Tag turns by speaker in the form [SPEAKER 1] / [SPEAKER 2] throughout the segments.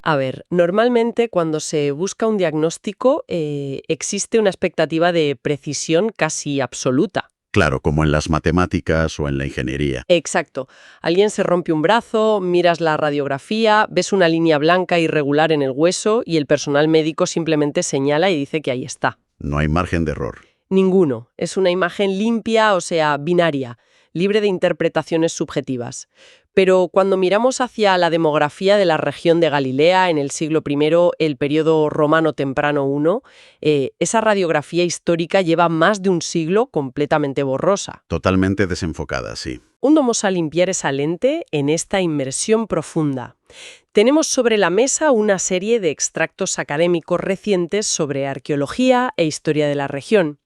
[SPEAKER 1] A ver, normalmente cuando se busca un diagnóstico existe una expectativa de precisión casi absoluta.
[SPEAKER 2] Claro, como en las matemáticas o en la ingeniería.
[SPEAKER 1] Exacto. Alguien se rompe un brazo, miras la radiografía, ves una línea blanca irregular en el hueso y el personal médico simplemente señala y dice que ahí está.
[SPEAKER 2] No hay margen de error.
[SPEAKER 1] Ninguno. Es una imagen limpia, o sea, binaria, libre de interpretaciones subjetivas. Pero cuando miramos hacia la demografía de la región de Galilea en el siglo I, el periodo romano temprano I, esa radiografía histórica lleva más de un siglo completamente borrosa.
[SPEAKER 2] Totalmente desenfocada, sí.
[SPEAKER 1] ¿Dónde vamos a limpiar esa lente en esta inmersión profunda? Tenemos sobre la mesa una serie de extractos académicos recientes sobre arqueología e historia de la región.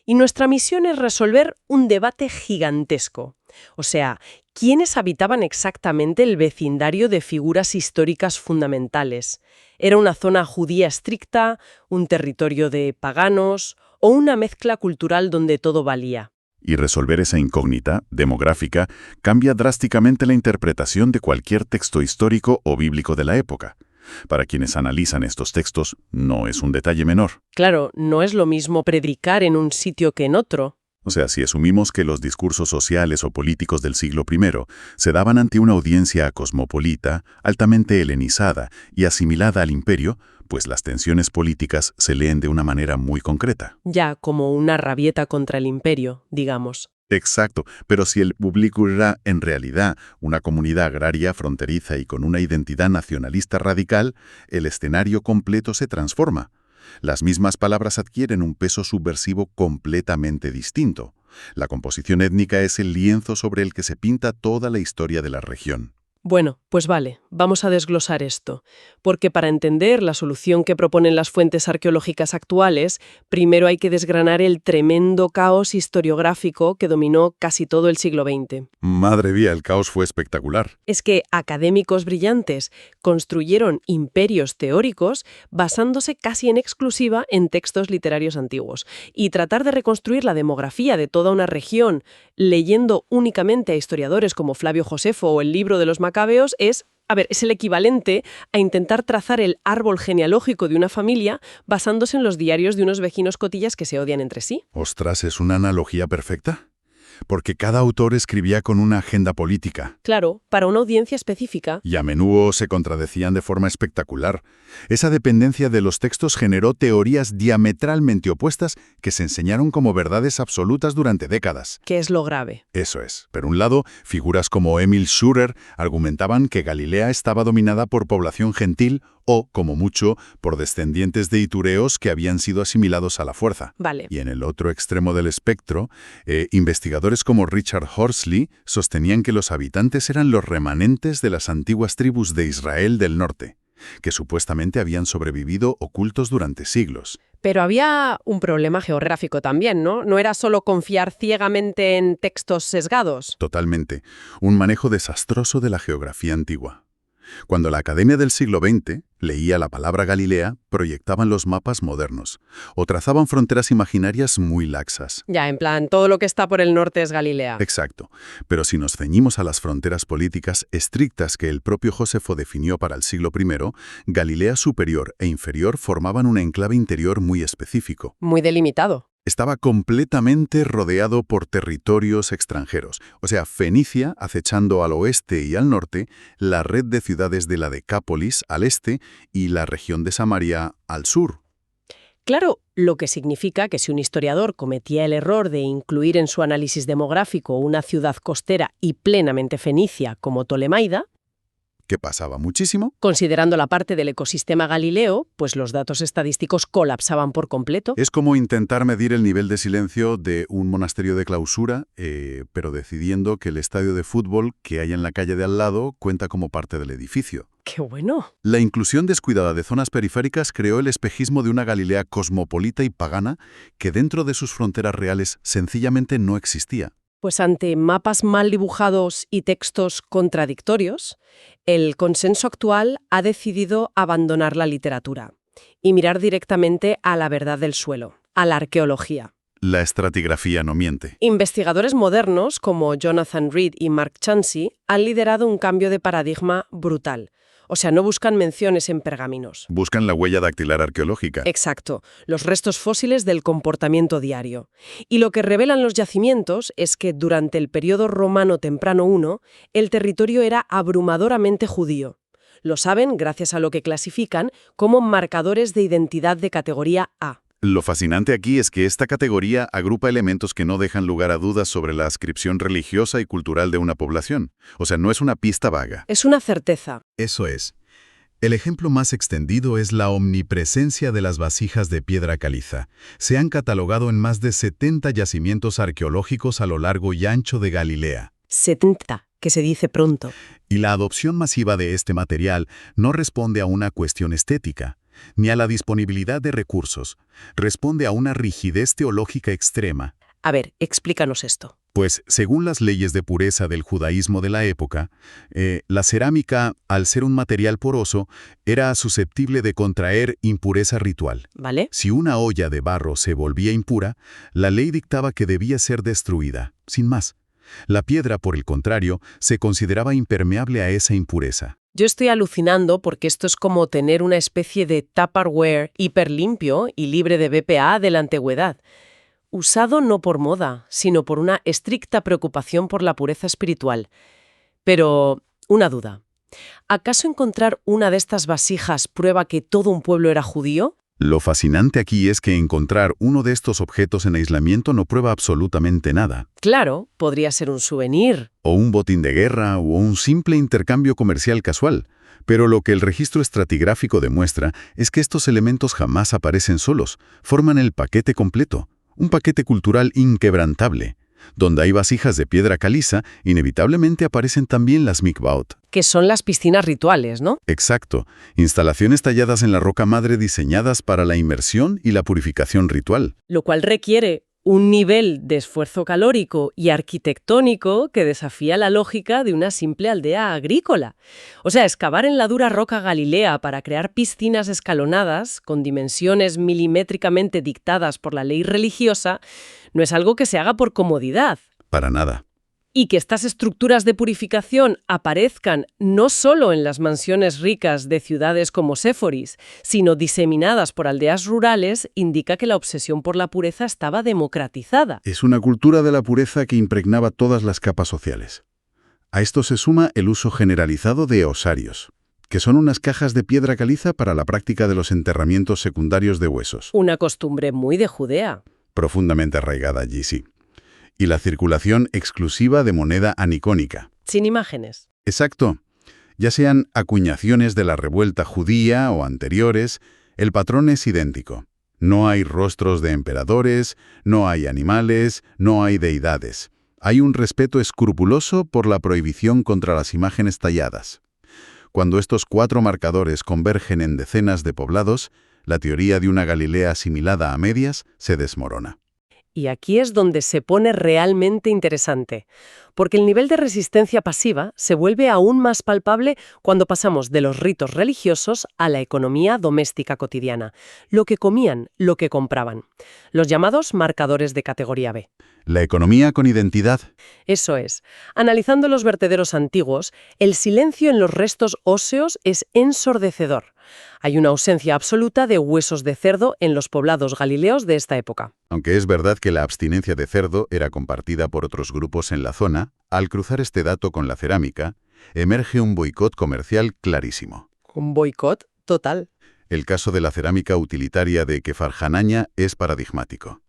[SPEAKER 1] Y nuestra misión es resolver un debate gigantesco. O sea, ¿quiénes habitaban exactamente el vecindario de figuras históricas fundamentales? ¿Era una zona judía estricta, un territorio de paganos o una mezcla cultural donde todo valía?
[SPEAKER 3] Y resolver esa incógnita demográfica cambia drásticamente la interpretación de cualquier texto histórico o bíblico de la época. Para quienes analizan estos textos, no es un detalle menor.
[SPEAKER 1] Claro, no es lo mismo predicar en un sitio que en otro.
[SPEAKER 3] O sea, si asumimos que los discursos sociales o políticos del siglo I se daban ante una audiencia cosmopolita, altamente helenizada y asimilada al imperio, pues las tensiones políticas se leen de una manera muy concreta.
[SPEAKER 1] Ya como una rabieta contra el imperio, digamos.
[SPEAKER 3] Exacto, pero si el público era en realidad una comunidad agraria fronteriza y con una identidad nacionalista radical, el escenario completo se transforma. Las mismas palabras adquieren un peso subversivo completamente distinto. La composición étnica es el lienzo sobre el que se pinta toda la historia de la región.
[SPEAKER 1] Bueno, pues vale, vamos a desglosar esto, porque para entender la solución que proponen las fuentes arqueológicas actuales, primero hay que desgranar el tremendo caos historiográfico que dominó casi todo el siglo XX.
[SPEAKER 3] Madre mía, el caos fue espectacular.
[SPEAKER 1] Es que académicos brillantes construyeron imperios teóricos basándose casi en exclusiva en textos literarios antiguos, y tratar de reconstruir la demografía de toda una región leyendo únicamente a historiadores como Flavio Josefo o el libro de los Macabeos es el equivalente a intentar trazar el árbol genealógico de una familia basándose en los diarios de unos vecinos cotillas que se odian entre sí.
[SPEAKER 3] Ostras, ¿es una analogía perfecta? Porque cada autor escribía con una agenda política.
[SPEAKER 1] Claro, para una audiencia específica.
[SPEAKER 3] Y a menudo se contradecían de forma espectacular. Esa dependencia de los textos generó teorías diametralmente opuestas que se enseñaron como verdades absolutas durante décadas.
[SPEAKER 1] ¿Qué es lo grave?
[SPEAKER 3] Eso es. Por un lado, figuras como Emil Schürer argumentaban que Galilea estaba dominada por población gentil o, como mucho, por descendientes de itureos que habían sido asimilados a la fuerza.
[SPEAKER 1] Vale.
[SPEAKER 3] Y en el otro extremo del espectro, investigadores como Richard Horsley sostenían que los habitantes eran los remanentes de las antiguas tribus de Israel del norte, que supuestamente habían sobrevivido ocultos durante siglos.
[SPEAKER 1] Pero había un problema geográfico también, ¿no? No era solo confiar ciegamente en textos sesgados.
[SPEAKER 3] Totalmente. Un manejo desastroso de la geografía antigua. Cuando la Academia del siglo XX leía la palabra Galilea, proyectaban los mapas modernos o trazaban fronteras imaginarias muy laxas.
[SPEAKER 1] Ya, en plan, todo lo que está por el norte es Galilea.
[SPEAKER 3] Exacto. Pero si nos ceñimos a las fronteras políticas estrictas que el propio Josefo definió para el siglo I, Galilea superior e inferior formaban un enclave interior muy específico.
[SPEAKER 1] Muy delimitado.
[SPEAKER 3] Estaba completamente rodeado por territorios extranjeros, o sea, Fenicia acechando al oeste y al norte, la red de ciudades de la Decápolis al este y la región de Samaria al sur.
[SPEAKER 1] Claro, lo que significa que si un historiador cometía el error de incluir en su análisis demográfico una ciudad costera y plenamente fenicia como Tolemaida,
[SPEAKER 3] que pasaba muchísimo.
[SPEAKER 1] Considerando la parte del ecosistema galileo, pues los datos estadísticos colapsaban por completo.
[SPEAKER 3] Es como intentar medir el nivel de silencio de un monasterio de clausura, pero decidiendo que el estadio de fútbol que hay en la calle de al lado cuenta como parte del edificio.
[SPEAKER 1] ¡Qué bueno!
[SPEAKER 3] La inclusión descuidada de zonas periféricas creó el espejismo de una Galilea cosmopolita y pagana que dentro de sus fronteras reales sencillamente no existía.
[SPEAKER 1] Pues ante mapas mal dibujados y textos contradictorios, el consenso actual ha decidido abandonar la literatura y mirar directamente a la verdad del suelo, a la arqueología.
[SPEAKER 3] La estratigrafía no miente.
[SPEAKER 1] Investigadores modernos como Jonathan Reed y Mark Chansey han liderado un cambio de paradigma brutal. O sea, no buscan menciones en pergaminos.
[SPEAKER 3] Buscan la huella dactilar arqueológica.
[SPEAKER 1] Exacto, los restos fósiles del comportamiento diario. Y lo que revelan los yacimientos es que durante el periodo romano temprano I, el territorio era abrumadoramente judío. Lo saben gracias a lo que clasifican como marcadores de identidad de categoría A.
[SPEAKER 3] Lo fascinante aquí es que esta categoría agrupa elementos que no dejan lugar a dudas sobre la adscripción religiosa y cultural de una población. O sea, no es una pista vaga.
[SPEAKER 1] Es una certeza.
[SPEAKER 4] Eso es. El ejemplo más extendido es la omnipresencia de las vasijas de piedra caliza. Se han catalogado en más de 70 yacimientos arqueológicos a lo largo y ancho de Galilea.
[SPEAKER 1] 70, que se dice pronto.
[SPEAKER 4] Y la adopción masiva de este material no responde a una cuestión estética, ni a la disponibilidad de recursos. Responde a una rigidez teológica extrema.
[SPEAKER 1] A ver, explícanos esto.
[SPEAKER 4] Pues, según las leyes de pureza del judaísmo de la época, la cerámica, al ser un material poroso, era susceptible de contraer impureza ritual.
[SPEAKER 1] ¿Vale?
[SPEAKER 4] Si una olla de barro se volvía impura, la ley dictaba que debía ser destruida, sin más. La piedra, por el contrario, se consideraba impermeable a esa impureza.
[SPEAKER 1] Yo estoy alucinando porque esto es como tener una especie de Tupperware hiperlimpio y libre de BPA de la antigüedad. Usado no por moda, sino por una estricta preocupación por la pureza espiritual. Pero, una duda. ¿Acaso encontrar una de estas vasijas prueba que todo un pueblo era judío?
[SPEAKER 3] Lo fascinante aquí es que encontrar uno de estos objetos en aislamiento no prueba absolutamente nada.
[SPEAKER 1] Claro, podría ser un souvenir.
[SPEAKER 3] O un botín de guerra o un simple intercambio comercial casual. Pero lo que el registro estratigráfico demuestra es que estos elementos jamás aparecen solos, forman el paquete completo. Un paquete cultural inquebrantable. Donde hay vasijas de piedra caliza, inevitablemente aparecen también las mikvaot.
[SPEAKER 1] Que son las piscinas rituales, ¿no?
[SPEAKER 3] Exacto. Instalaciones talladas en la roca madre diseñadas para la inmersión y la purificación ritual.
[SPEAKER 1] Lo cual requiere un nivel de esfuerzo calórico y arquitectónico que desafía la lógica de una simple aldea agrícola. O sea, excavar en la dura roca galilea para crear piscinas escalonadas con dimensiones milimétricamente dictadas por la ley religiosa no es algo que se haga por comodidad.
[SPEAKER 3] Para nada.
[SPEAKER 1] Y que estas estructuras de purificación aparezcan no solo en las mansiones ricas de ciudades como Séforis, sino diseminadas por aldeas rurales, indica que la obsesión por la pureza estaba democratizada.
[SPEAKER 3] Es una cultura de la pureza que impregnaba todas las capas sociales. A esto se suma el uso generalizado de osarios, que son unas cajas de piedra caliza para la práctica de los enterramientos secundarios de huesos.
[SPEAKER 1] Una costumbre muy de Judea.
[SPEAKER 3] Profundamente arraigada allí, sí. Y la circulación exclusiva de moneda anicónica.
[SPEAKER 1] Sin imágenes.
[SPEAKER 3] Exacto. Ya sean acuñaciones de la revuelta judía o anteriores, el patrón es idéntico. No hay rostros de emperadores, no hay animales, no hay deidades. Hay un respeto escrupuloso por la prohibición contra las imágenes talladas. Cuando estos 4 marcadores convergen en decenas de poblados, la teoría de una Galilea asimilada a medias se desmorona.
[SPEAKER 1] Y aquí es donde se pone realmente interesante, porque el nivel de resistencia pasiva se vuelve aún más palpable cuando pasamos de los ritos religiosos a la economía doméstica cotidiana, lo que comían, lo que compraban, los llamados marcadores de categoría B.
[SPEAKER 3] La economía con identidad.
[SPEAKER 1] Eso es. Analizando los vertederos antiguos, el silencio en los restos óseos es ensordecedor. Hay una ausencia absoluta de huesos de cerdo en los poblados galileos de esta época.
[SPEAKER 3] Aunque es verdad que la abstinencia de cerdo era compartida por otros grupos en la zona, al cruzar este dato con la cerámica, emerge un boicot comercial clarísimo.
[SPEAKER 1] Un boicot total.
[SPEAKER 3] El caso de la cerámica utilitaria de Kefar Hanania es paradigmático.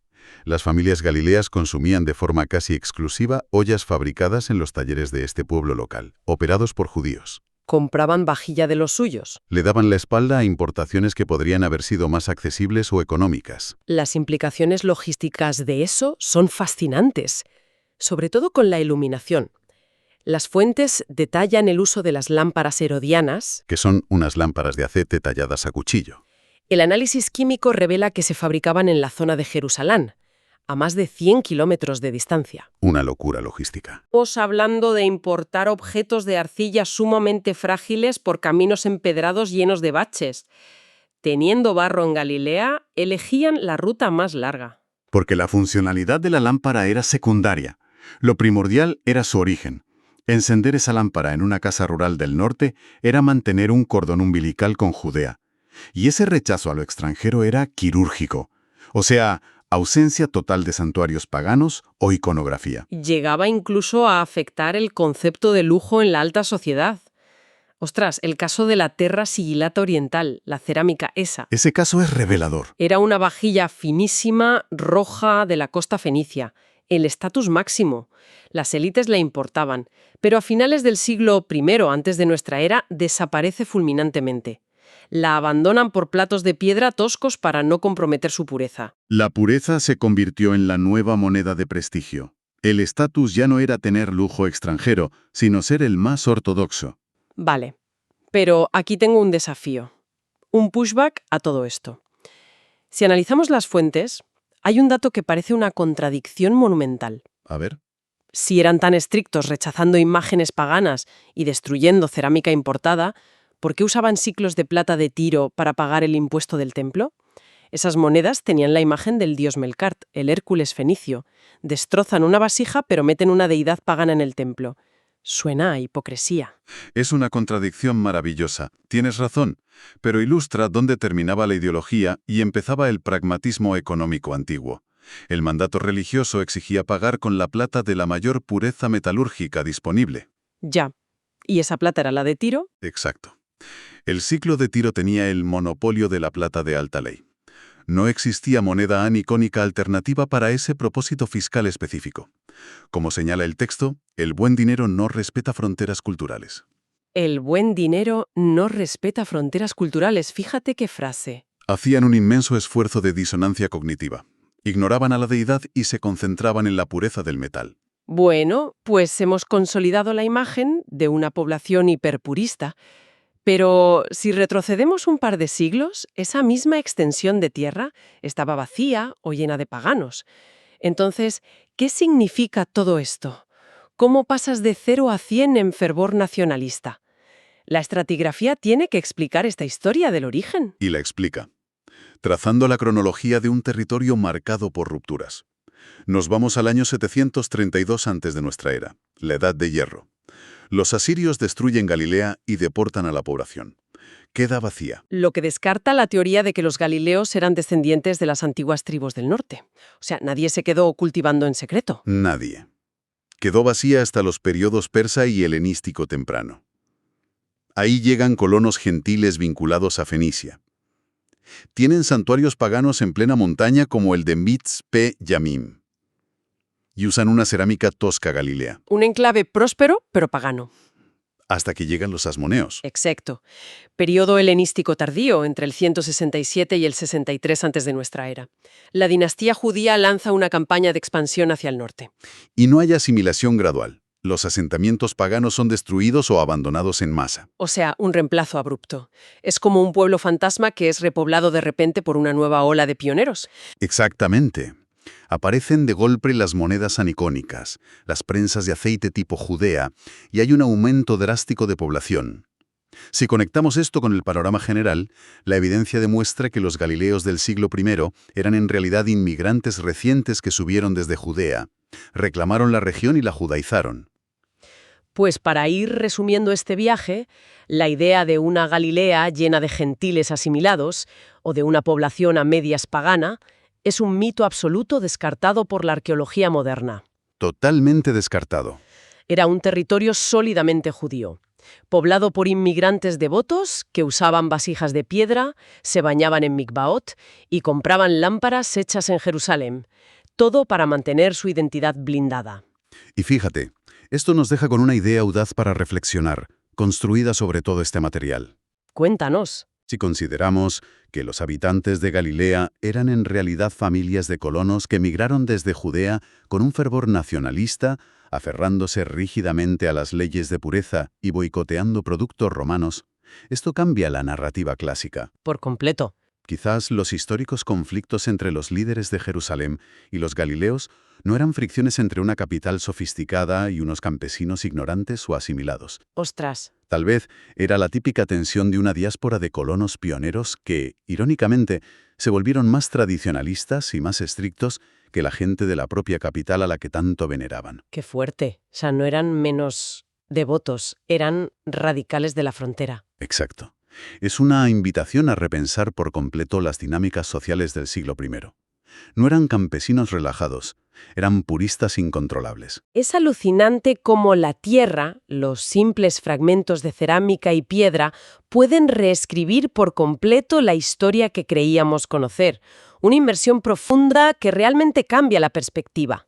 [SPEAKER 3] Las familias galileas consumían de forma casi exclusiva ollas fabricadas en los talleres de este pueblo local, operados por judíos.
[SPEAKER 1] Compraban vajilla de los suyos.
[SPEAKER 3] Le daban la espalda a importaciones que podrían haber sido más accesibles o económicas.
[SPEAKER 1] Las implicaciones logísticas de eso son fascinantes, sobre todo con la iluminación. Las fuentes detallan el uso de las lámparas herodianas.
[SPEAKER 3] Que son unas lámparas de aceite talladas a cuchillo.
[SPEAKER 1] El análisis químico revela que se fabricaban en la zona de Jerusalén, a más de 100 kilómetros de distancia.
[SPEAKER 3] Una locura logística.
[SPEAKER 1] Estamos hablando de importar objetos de arcilla sumamente frágiles por caminos empedrados llenos de baches. Teniendo barro en Galilea, elegían la ruta más larga.
[SPEAKER 5] Porque la funcionalidad de la lámpara era secundaria. Lo primordial era su origen.
[SPEAKER 3] Encender esa lámpara en una casa rural del norte era mantener un cordón umbilical con Judea. Y ese rechazo a lo extranjero era quirúrgico. O sea, ausencia total de santuarios paganos o iconografía.
[SPEAKER 1] Llegaba incluso a afectar el concepto de lujo en la alta sociedad. Ostras, el caso de la Terra Sigillata Oriental, la cerámica esa.
[SPEAKER 3] Ese caso es revelador.
[SPEAKER 1] Era una vajilla finísima, roja, de la costa fenicia. El estatus máximo. Las élites la importaban, pero a finales del siglo I, antes de nuestra era, desaparece fulminantemente. La abandonan por platos de piedra toscos para no comprometer su pureza.
[SPEAKER 3] La pureza se convirtió en la nueva moneda de prestigio. El estatus ya no era tener lujo extranjero, sino ser el más ortodoxo.
[SPEAKER 1] Vale, pero aquí tengo un desafío. Un pushback a todo esto. Si analizamos las fuentes, hay un dato que parece una contradicción monumental.
[SPEAKER 3] A ver.
[SPEAKER 1] Si eran tan estrictos rechazando imágenes paganas y destruyendo cerámica importada, ¿por qué usaban siclos de plata de Tiro para pagar el impuesto del templo? Esas monedas tenían la imagen del dios Melkart, el Hércules fenicio. Destrozan una vasija pero meten una deidad pagana en el templo. Suena a hipocresía.
[SPEAKER 3] Es una contradicción maravillosa. Tienes razón, pero ilustra dónde terminaba la ideología y empezaba el pragmatismo económico antiguo. El mandato religioso exigía pagar con la plata de la mayor pureza metalúrgica disponible.
[SPEAKER 1] Ya. ¿Y esa plata era la de Tiro?
[SPEAKER 3] Exacto. El ciclo de Tiro tenía el monopolio de la plata de alta ley. No existía moneda anicónica alternativa para ese propósito fiscal específico. Como señala el texto, el buen dinero no respeta fronteras culturales.
[SPEAKER 1] El buen dinero no respeta fronteras culturales. Fíjate qué frase.
[SPEAKER 3] Hacían un inmenso esfuerzo de disonancia cognitiva. Ignoraban a la deidad y se concentraban en la pureza del metal.
[SPEAKER 1] Bueno, pues hemos consolidado la imagen de una población hiperpurista. Pero si retrocedemos un par de siglos, esa misma extensión de tierra estaba vacía o llena de paganos. Entonces, ¿qué significa todo esto? ¿Cómo pasas de 0 a 100 en fervor nacionalista? La estratigrafía tiene que explicar esta historia del origen.
[SPEAKER 3] Y la explica, trazando la cronología de un territorio marcado por rupturas. Nos vamos al año 732 antes de nuestra era, la Edad de Hierro. Los asirios destruyen Galilea y deportan a la población. Queda vacía.
[SPEAKER 1] Lo que descarta la teoría de que los galileos eran descendientes de las antiguas tribus del norte. O sea, nadie se quedó cultivando en secreto.
[SPEAKER 3] Nadie. Quedó vacía hasta los periodos persa y helenístico temprano. Ahí llegan colonos gentiles vinculados a Fenicia. Tienen santuarios paganos en plena montaña como el de Mitzpe-Yamim. Y usan una cerámica tosca galilea.
[SPEAKER 1] Un enclave próspero, pero pagano.
[SPEAKER 3] Hasta que llegan los asmoneos.
[SPEAKER 1] Exacto. Periodo helenístico tardío, entre el 167 y el 63 antes de nuestra era. La dinastía judía lanza una campaña de expansión hacia el norte.
[SPEAKER 3] Y no hay asimilación gradual. Los asentamientos paganos son destruidos o abandonados en masa.
[SPEAKER 1] O sea, un reemplazo abrupto. Es como un pueblo fantasma que es repoblado de repente por una nueva ola de pioneros.
[SPEAKER 3] Exactamente. Aparecen de golpe las monedas anicónicas, las prensas de aceite tipo Judea, y hay un aumento drástico de población. Si conectamos esto con el panorama general, la evidencia demuestra que los galileos del siglo I eran en realidad inmigrantes recientes que subieron desde Judea, reclamaron la región y la judaizaron.
[SPEAKER 1] Pues para ir resumiendo este viaje, la idea de una Galilea llena de gentiles asimilados o de una población a medias pagana es un mito absoluto descartado por la arqueología moderna.
[SPEAKER 3] Totalmente descartado.
[SPEAKER 1] Era un territorio sólidamente judío, poblado por inmigrantes devotos que usaban vasijas de piedra, se bañaban en mikvaot y compraban lámparas hechas en Jerusalén, todo para mantener su identidad blindada.
[SPEAKER 3] Y fíjate, esto nos deja con una idea audaz para reflexionar, construida sobre todo este material.
[SPEAKER 1] Cuéntanos.
[SPEAKER 3] Si consideramos que los habitantes de Galilea eran en realidad familias de colonos que migraron desde Judea con un fervor nacionalista, aferrándose rígidamente a las leyes de pureza y boicoteando productos romanos, esto cambia la narrativa clásica.
[SPEAKER 1] Por completo.
[SPEAKER 3] Quizás los históricos conflictos entre los líderes de Jerusalén y los galileos no eran fricciones entre una capital sofisticada y unos campesinos ignorantes o asimilados.
[SPEAKER 1] Ostras.
[SPEAKER 3] Tal vez era la típica tensión de una diáspora de colonos pioneros que, irónicamente, se volvieron más tradicionalistas y más estrictos que la gente de la propia capital a la que tanto veneraban.
[SPEAKER 1] Qué fuerte. O sea, no eran menos devotos, eran radicales de la frontera.
[SPEAKER 2] Exacto. Es una invitación a repensar por completo las dinámicas sociales del siglo I. No eran campesinos relajados, eran puristas incontrolables.
[SPEAKER 1] Es alucinante cómo la tierra, los simples fragmentos de cerámica y piedra, pueden reescribir por completo la historia que creíamos conocer. Una inmersión profunda que realmente cambia la perspectiva.